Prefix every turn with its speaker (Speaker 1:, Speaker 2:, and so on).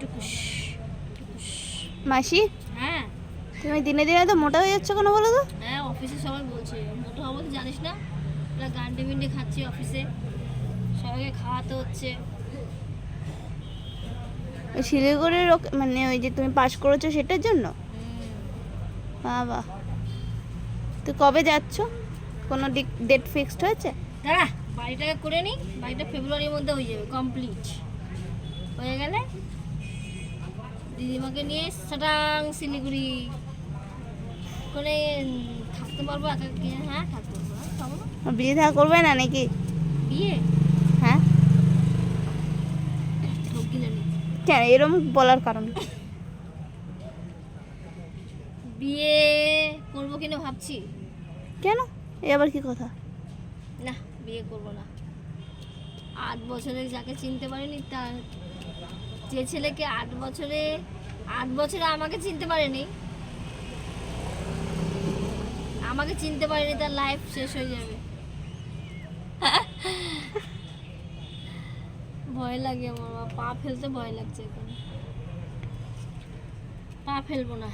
Speaker 1: টুকুস টুকুস।
Speaker 2: মাসি,
Speaker 1: হ্যাঁ
Speaker 2: তুমি দিনে দিনে তো মোটা হয়ে যাচ্ছ কেন বলো তো?
Speaker 1: হ্যাঁ, অফিসে সবাই বলছে মোটা হবো তো, জানিস না? ওরা গান্ডে বিন্ডে খাচ্ছি অফিসে, সবাইকে খাওয়াতে হচ্ছে।
Speaker 2: ওই শিলিগুড়ির মানে ওই যে তুমি পাস করেছো সেটার জন্য? বাবা, তো কবে যাচ্ছ? কোনো ডেট ফিক্সড হয়েছে?
Speaker 1: দাঁড়া, বাড়িটাকে করে নিই, বাড়িটা ফেব্রুয়ারির মধ্যে হয়ে যাবে কমপ্লিট। হয়ে গেলে দিদিমাকে নিয়ে সাটাং শিলিগুড়ি করে থাকতে পারবো একা। হ্যাঁ থাকতে পারবো, খাবো না।
Speaker 2: বিয়ে থা করবে না নাকি?
Speaker 1: বিয়ে?
Speaker 2: হ্যাঁ,
Speaker 1: ঠকিলে নি।
Speaker 2: কেন এরকম বলার কারণ?
Speaker 1: বিয়ে করবো কিনা ভাবছি।
Speaker 2: কেন, এ আবার কি কথা?
Speaker 1: না, বিয়ে করবো না। 8 বছরে যাকে চিনতে পারিনি, তার যে ছেলেকে 8 বছরে আমাকে চিনতে পারেনি, তার লাইফ শেষ হয়ে যাবে। ভয় লাগে আমার, পা ফেলতে ভয় লাগছে এখন। পা ফেলবো না।